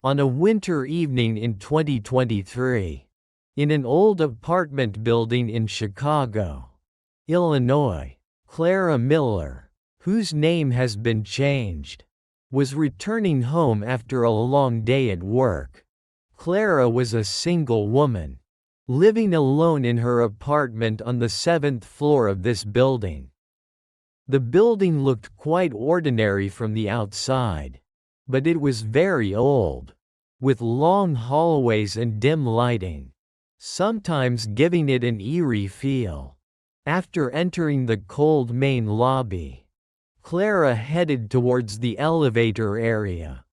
On a winter evening in 2023, in an old apartment building in Chicago, Illinois, Clara Miller, whose name has been changed, was returning home after a long day at work. Clara was a single woman, living alone in her apartment on the 7th floor of this building. The building looked quite ordinary from the outside, but it was very old, with long hallways and dim lighting, sometimes giving it an eerie feel. After entering the cold main lobby, Clara headed towards the elevator area.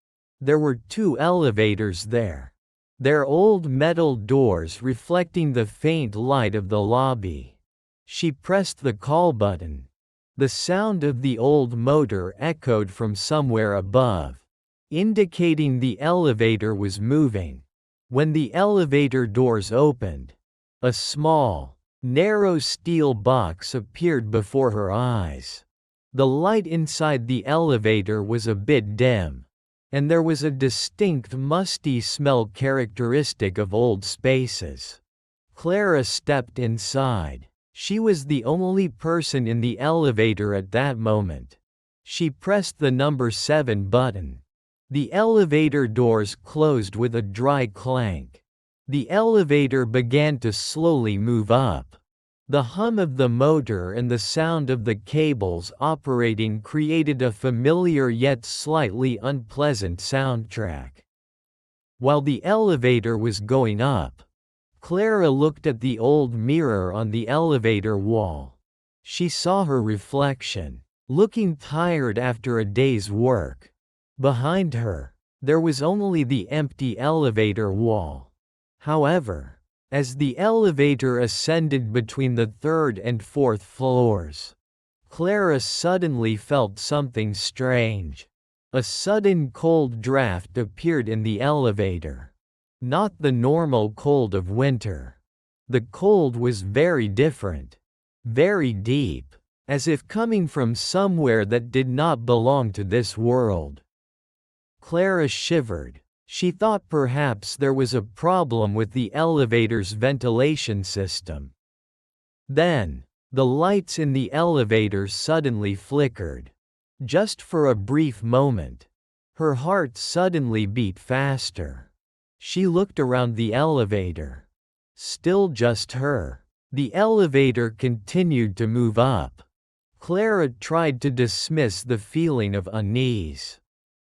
There were 2 elevators there, their old metal doors reflecting the faint light of the lobby. She pressed the call button. The sound of the old motor echoed from somewhere above, indicating the elevator was moving. When the elevator doors opened, a small, narrow steel box appeared before her eyes. The light inside the elevator was a bit dim, and there was a distinct musty smell characteristic of old spaces. Clara stepped inside. She was the only person in the elevator at that moment. She pressed the number 7 button. The elevator doors closed with a dry clank. The elevator began to slowly move up. The hum of the motor and the sound of the cables operating created a familiar yet slightly unpleasant soundtrack. While the elevator was going up, Clara looked at the old mirror on the elevator wall. She saw her reflection, looking tired after a day's work. Behind her, there was only the empty elevator wall. However, as the elevator ascended between the 3rd and 4th floors, Clara suddenly felt something strange. A sudden cold draft appeared in the elevator. Not the normal cold of winter. The cold was very different, very deep, as if coming from somewhere that did not belong to this world. Clara shivered. She thought perhaps there was a problem with the elevator's ventilation system. Then, the lights in the elevator suddenly flickered. Just for a brief moment, her heart suddenly beat faster. She looked around the elevator. Still just her. The elevator continued to move up. Clara tried to dismiss the feeling of unease.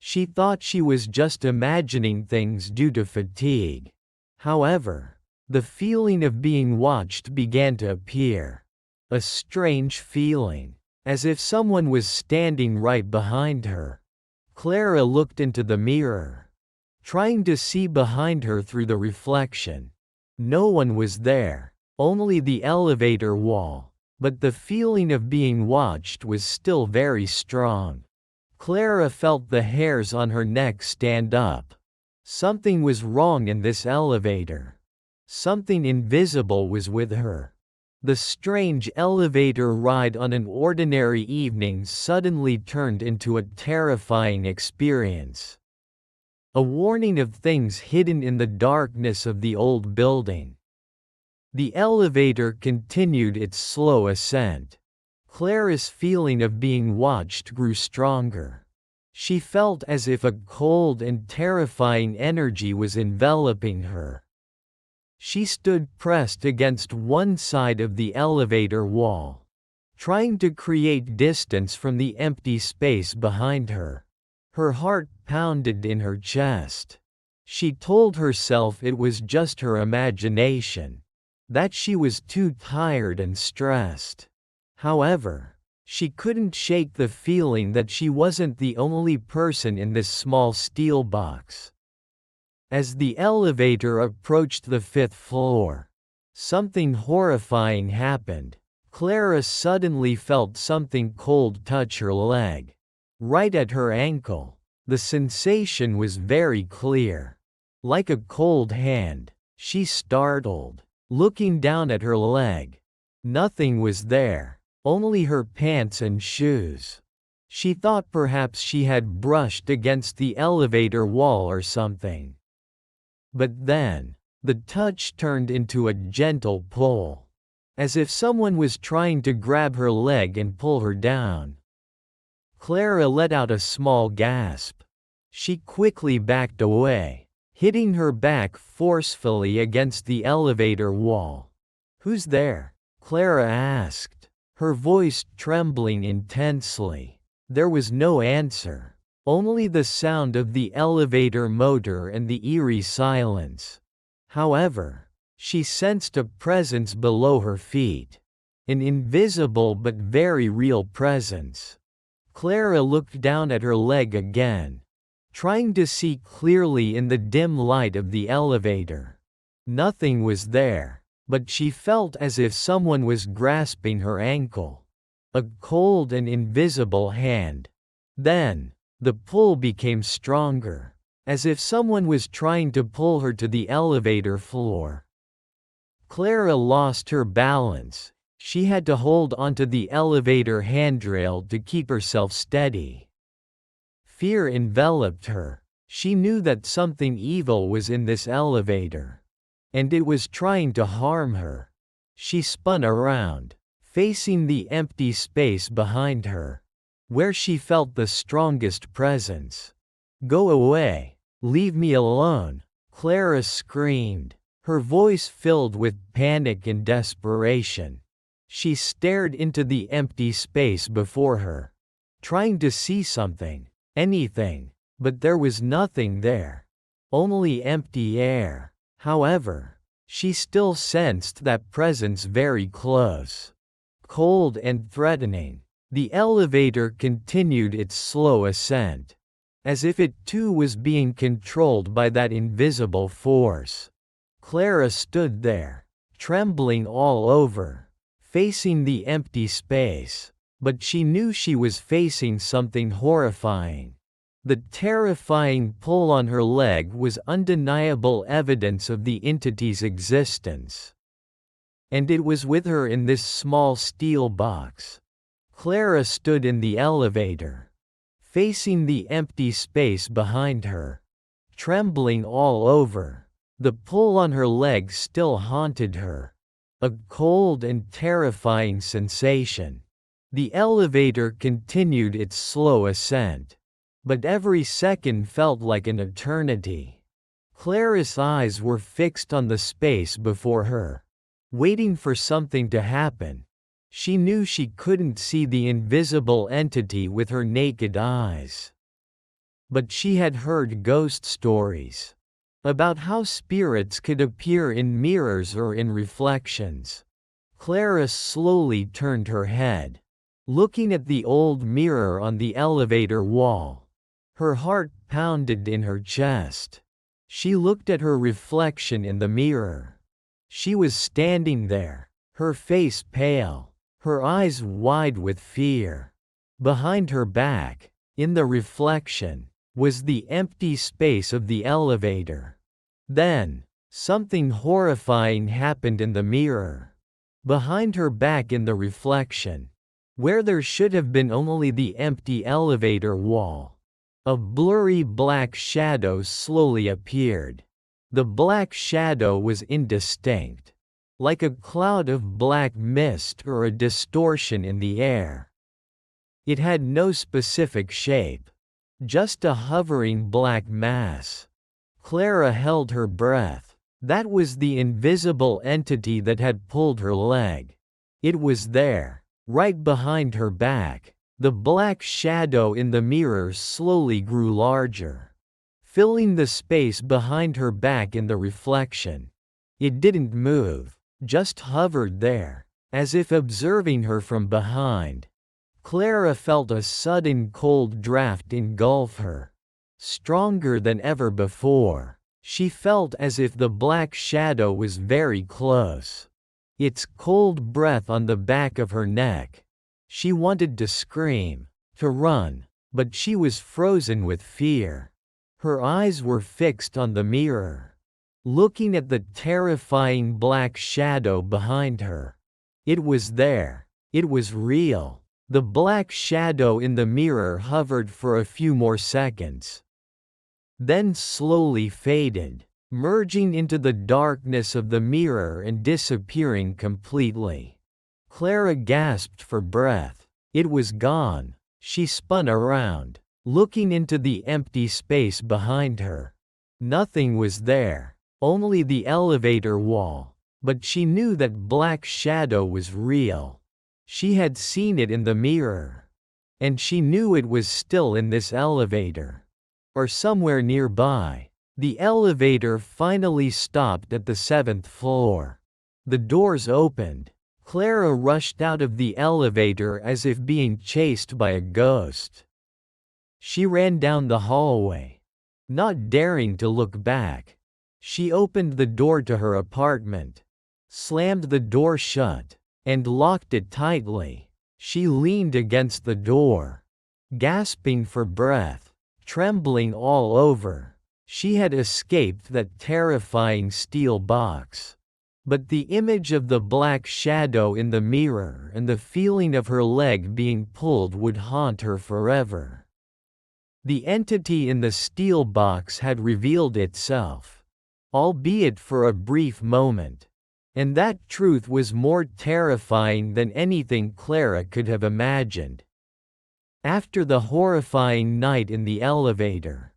She thought she was just imagining things due to fatigue. However, the feeling of being watched began to appear. A strange feeling, as if someone was standing right behind her. Clara looked into the mirror, trying to see behind her through the reflection. No one was there, only the elevator wall, but the feeling of being watched was still very strong. Clara felt the hairs on her neck stand up. Something was wrong in this elevator. Something invisible was with her. The strange elevator ride on an ordinary evening suddenly turned into a terrifying experience. A warning of things hidden in the darkness of the old building. The elevator continued its slow ascent. Clara's feeling of being watched grew stronger. She felt as if a cold and terrifying energy was enveloping her. She stood pressed against one side of the elevator wall, trying to create distance from the empty space behind her. Her heart pounded in her chest. She told herself it was just her imagination, that she was too tired and stressed. However, she couldn't shake the feeling that she wasn't the only person in this small steel box. As the elevator approached the 5th floor, something horrifying happened. Clara suddenly felt something cold touch her leg, right at her ankle. The sensation was very clear, like a cold hand. She startled, looking down at her leg. Nothing was there. Only her pants and shoes. She thought perhaps she had brushed against the elevator wall or something. But then, the touch turned into a gentle pull, as if someone was trying to grab her leg and pull her down. Clara let out a small gasp. She quickly backed away, hitting her back forcefully against the elevator wall. "Who's there?" Clara asked, her voice trembling intensely. There was no answer, only the sound of the elevator motor and the eerie silence. However, she sensed a presence below her feet, an invisible but very real presence. Clara looked down at her leg again, trying to see clearly in the dim light of the elevator. Nothing was there, but she felt as if someone was grasping her ankle. A cold and invisible hand. Then, the pull became stronger, as if someone was trying to pull her to the elevator floor. Clara lost her balance. She had to hold onto the elevator handrail to keep herself steady. Fear enveloped her. She knew that something evil was in this elevator, and it was trying to harm her. She spun around, facing the empty space behind her, where she felt the strongest presence. "Go away! Leave me alone!" Clara screamed, her voice filled with panic and desperation. She stared into the empty space before her, trying to see something, anything, but there was nothing there. Only empty air. However, she still sensed that presence very close. Cold and threatening, the elevator continued its slow ascent, as if it too was being controlled by that invisible force. Clara stood there, trembling all over, facing the empty space, but she knew she was facing something horrifying. The terrifying pull on her leg was undeniable evidence of the entity's existence. And it was with her in this small steel box. Clara stood in the elevator, facing the empty space behind her, trembling all over. The pull on her leg still haunted her, a cold and terrifying sensation. The elevator continued its slow ascent, but every second felt like an eternity. Clara's eyes were fixed on the space before her, waiting for something to happen. She knew she couldn't see the invisible entity with her naked eyes. But she had heard ghost stories about how spirits could appear in mirrors or in reflections. Clara slowly turned her head, looking at the old mirror on the elevator wall. Her heart pounded in her chest. She looked at her reflection in the mirror. She was standing there, her face pale, her eyes wide with fear. Behind her back, in the reflection, was the empty space of the elevator. Then, something horrifying happened in the mirror. Behind her back in the reflection, where there should have been only the empty elevator wall, a blurry black shadow slowly appeared. The black shadow was indistinct, like a cloud of black mist or a distortion in the air. It had no specific shape, just a hovering black mass. Clara held her breath. That was the invisible entity that had pulled her leg. It was there, right behind her back. The black shadow in the mirror slowly grew larger, filling the space behind her back in the reflection. It didn't move, just hovered there, as if observing her from behind. Clara felt a sudden cold draft engulf her, stronger than ever before. She felt as if the black shadow was very close, its cold breath on the back of her neck. She wanted to scream, to run, but she was frozen with fear. Her eyes were fixed on the mirror, looking at the terrifying black shadow behind her. It was there. It was real. The black shadow in the mirror hovered for a few more seconds, then slowly faded, merging into the darkness of the mirror and disappearing completely. Clara gasped for breath. It was gone. She spun around, looking into the empty space behind her. Nothing was there, only the elevator wall, but she knew that black shadow was real. She had seen it in the mirror, and she knew it was still in this elevator, or somewhere nearby. The elevator finally stopped at the 7th floor. The doors opened. Clara rushed out of the elevator as if being chased by a ghost. She ran down the hallway, not daring to look back. She opened the door to her apartment, slammed the door shut, and locked it tightly. She leaned against the door, gasping for breath, trembling all over. She had escaped that terrifying steel box. But the image of the black shadow in the mirror and the feeling of her leg being pulled would haunt her forever. The entity in the steel box had revealed itself, albeit for a brief moment, and that truth was more terrifying than anything Clara could have imagined. After the horrifying night in the elevator,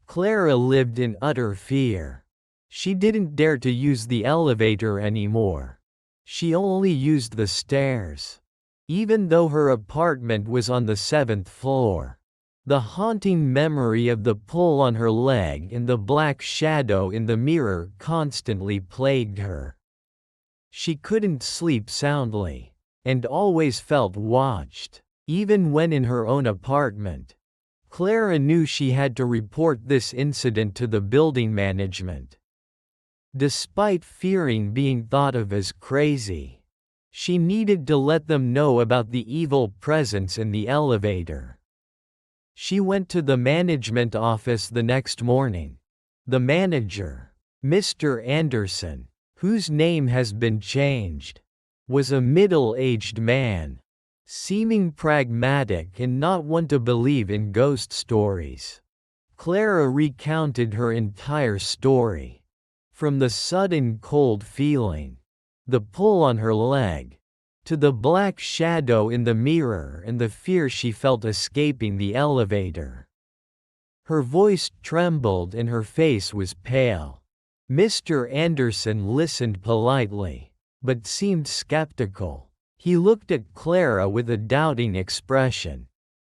Clara lived in utter fear. She didn't dare to use the elevator anymore. She only used the stairs. Even though her apartment was on the 7th floor, the haunting memory of the pull on her leg and the black shadow in the mirror constantly plagued her. She couldn't sleep soundly, and always felt watched, even when in her own apartment. Clara knew she had to report this incident to the building management. Despite fearing being thought of as crazy, she needed to let them know about the evil presence in the elevator. She went to the management office the next morning. The manager, Mr. Anderson, whose name has been changed, was a middle-aged man, seeming pragmatic and not one to believe in ghost stories. Clara recounted her entire story. From the sudden cold feeling, the pull on her leg, to the black shadow in the mirror and the fear she felt escaping the elevator. Her voice trembled and her face was pale. Mr. Anderson listened politely, but seemed skeptical. He looked at Clara with a doubting expression.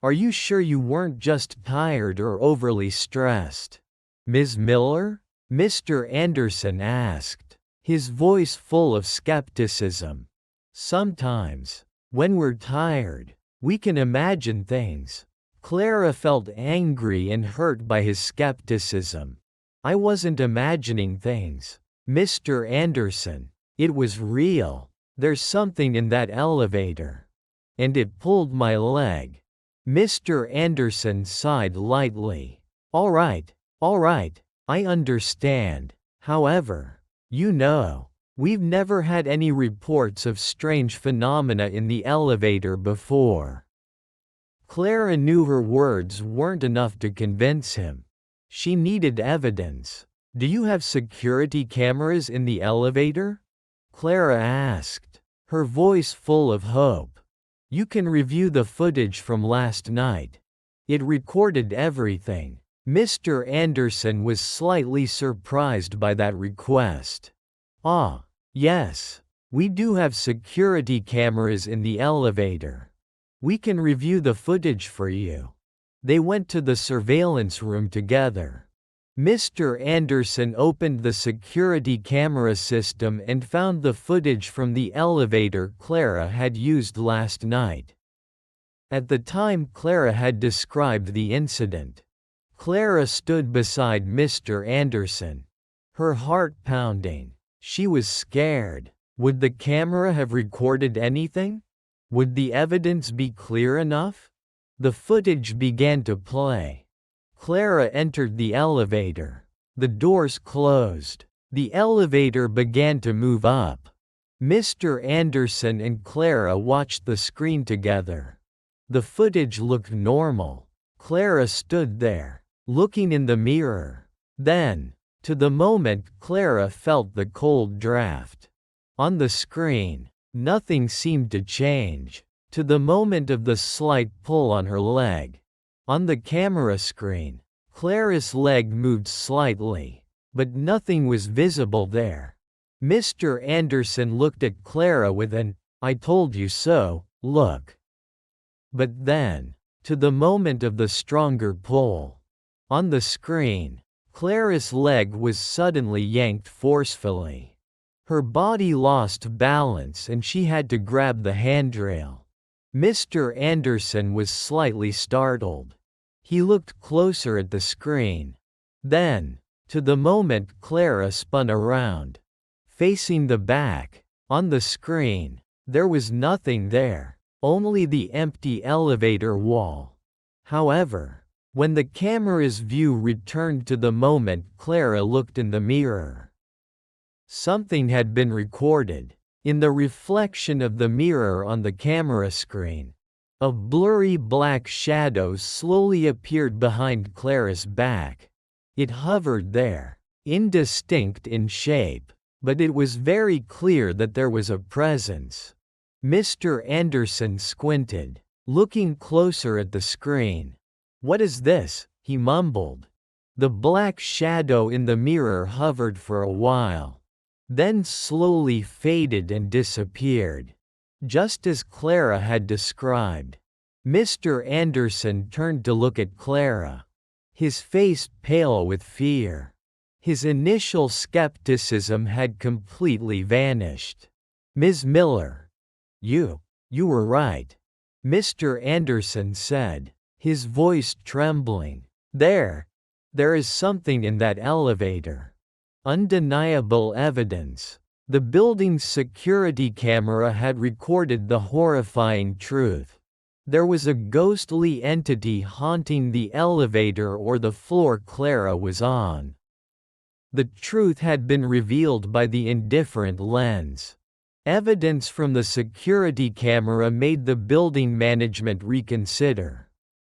"Are you sure you weren't just tired or overly stressed, Ms. Miller?" Mr. Anderson asked, his voice full of skepticism. "Sometimes, when we're tired, we can imagine things." Clara felt angry and hurt by his skepticism. "I wasn't imagining things, Mr. Anderson. It was real. There's something in that elevator, and it pulled my leg." Mr. Anderson sighed lightly. All right, I understand. However, we've never had any reports of strange phenomena in the elevator before." Clara knew her words weren't enough to convince him. She needed evidence. "Do you have security cameras in the elevator?" Clara asked, her voice full of hope. "You can review the footage from last night. It recorded everything." Mr. Anderson was slightly surprised by that request. "Ah, yes, we do have security cameras in the elevator. We can review the footage for you." They went to the surveillance room together. Mr. Anderson opened the security camera system and found the footage from the elevator Clara had used last night. At the time Clara had described the incident, Clara stood beside Mr. Anderson, her heart pounding. She was scared. Would the camera have recorded anything? Would the evidence be clear enough? The footage began to play. Clara entered the elevator. The doors closed. The elevator began to move up. Mr. Anderson and Clara watched the screen together. The footage looked normal. Clara stood there, looking in the mirror. Then, to the moment Clara felt the cold draft. On the screen, nothing seemed to change. To the moment of the slight pull on her leg. On the camera screen, Clara's leg moved slightly, but nothing was visible there. Mr. Anderson looked at Clara with an "I told you so" look. But then, to the moment of the stronger pull. On the screen, Clara's leg was suddenly yanked forcefully. Her body lost balance and she had to grab the handrail. Mr. Anderson was slightly startled. He looked closer at the screen. Then, to the moment Clara spun around, facing the back. On the screen, there was nothing there, only the empty elevator wall. However, when the camera's view returned to the moment Clara looked in the mirror, something had been recorded. In the reflection of the mirror on the camera screen, a blurry black shadow slowly appeared behind Clara's back. It hovered there, indistinct in shape, but it was very clear that there was a presence. Mr. Anderson squinted, looking closer at the screen. "What is this?" he mumbled. The black shadow in the mirror hovered for a while, then slowly faded and disappeared, just as Clara had described. Mr. Anderson turned to look at Clara, his face pale with fear. His initial skepticism had completely vanished. "Ms. Miller, you were right," Mr. Anderson said, his voice trembling. There is something in that elevator. Undeniable evidence. The building's security camera had recorded the horrifying truth. There was a ghostly entity haunting the elevator or the floor Clara was on. The truth had been revealed by the indifferent lens. Evidence from the security camera made the building management reconsider.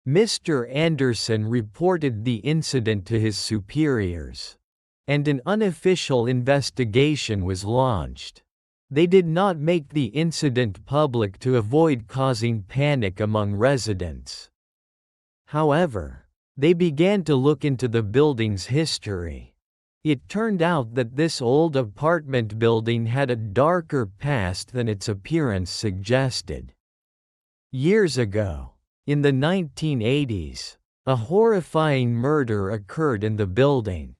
Mr. Anderson reported the incident to his superiors, and an unofficial investigation was launched. They did not make the incident public to avoid causing panic among residents. However, they began to look into the building's history. It turned out that this old apartment building had a darker past than its appearance suggested. Years ago, in the 1980s, a horrifying murder occurred in the building.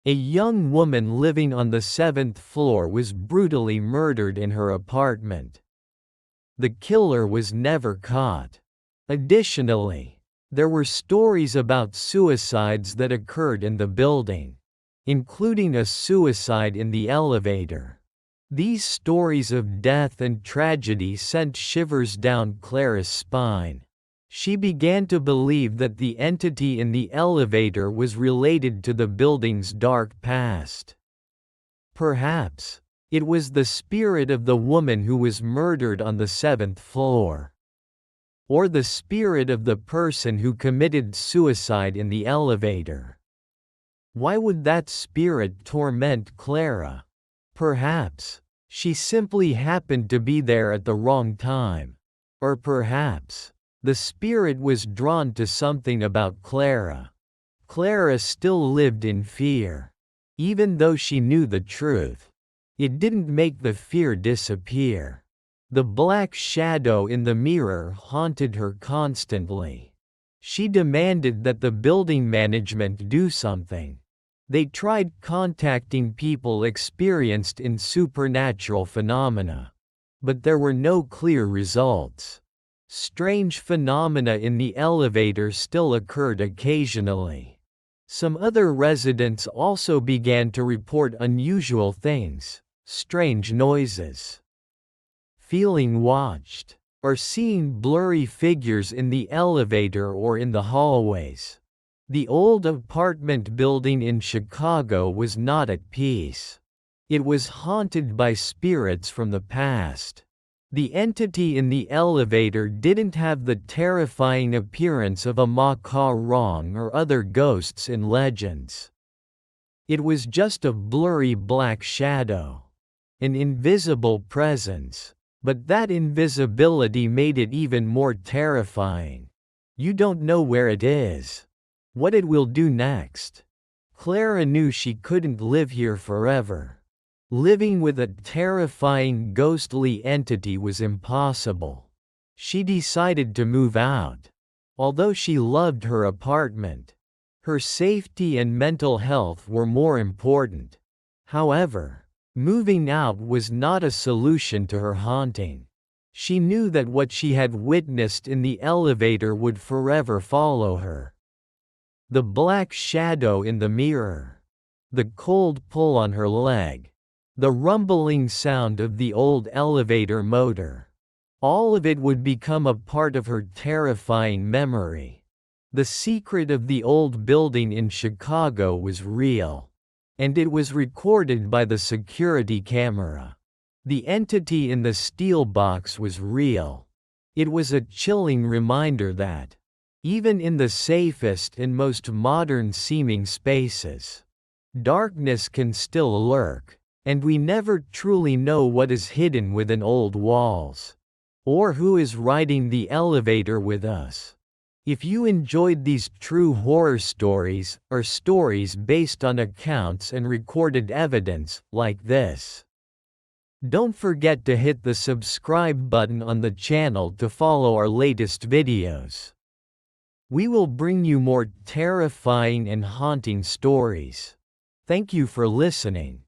A young woman living on the 7th floor was brutally murdered in her apartment. The killer was never caught. Additionally, there were stories about suicides that occurred in the building, including a suicide in the elevator. These stories of death and tragedy sent shivers down Clara's spine. She began to believe that the entity in the elevator was related to the building's dark past. Perhaps, it was the spirit of the woman who was murdered on the 7th floor. Or the spirit of the person who committed suicide in the elevator. Why would that spirit torment Clara? Perhaps, she simply happened to be there at the wrong time. Or perhaps, the spirit was drawn to something about Clara. Clara still lived in fear. Even though she knew the truth, it didn't make the fear disappear. The black shadow in the mirror haunted her constantly. She demanded that the building management do something. They tried contacting people experienced in supernatural phenomena, but there were no clear results. Strange phenomena in the elevator still occurred occasionally. Some other residents also began to report unusual things, strange noises, feeling watched, or seeing blurry figures in the elevator or in the hallways. The old apartment building in Chicago was not at peace. It was haunted by spirits from the past. The entity in the elevator didn't have the terrifying appearance of a macaron or other ghosts in legends. It was just a blurry black shadow. An invisible presence. But that invisibility made it even more terrifying. You don't know where it is. What it will do next. Clara knew she couldn't live here forever. Living with a terrifying ghostly entity was impossible. She decided to move out. Although she loved her apartment, her safety and mental health were more important. However, moving out was not a solution to her haunting. She knew that what she had witnessed in the elevator would forever follow her. The black shadow in the mirror. The cold pull on her leg. The rumbling sound of the old elevator motor. All of it would become a part of her terrifying memory. The secret of the old building in Chicago was real. And it was recorded by the security camera. The entity in the steel box was real. It was a chilling reminder that, even in the safest and most modern-seeming spaces, darkness can still lurk. And we never truly know what is hidden within old walls. Or who is riding the elevator with us. If you enjoyed these true horror stories, or stories based on accounts and recorded evidence, like this, don't forget to hit the subscribe button on the channel to follow our latest videos. We will bring you more terrifying and haunting stories. Thank you for listening.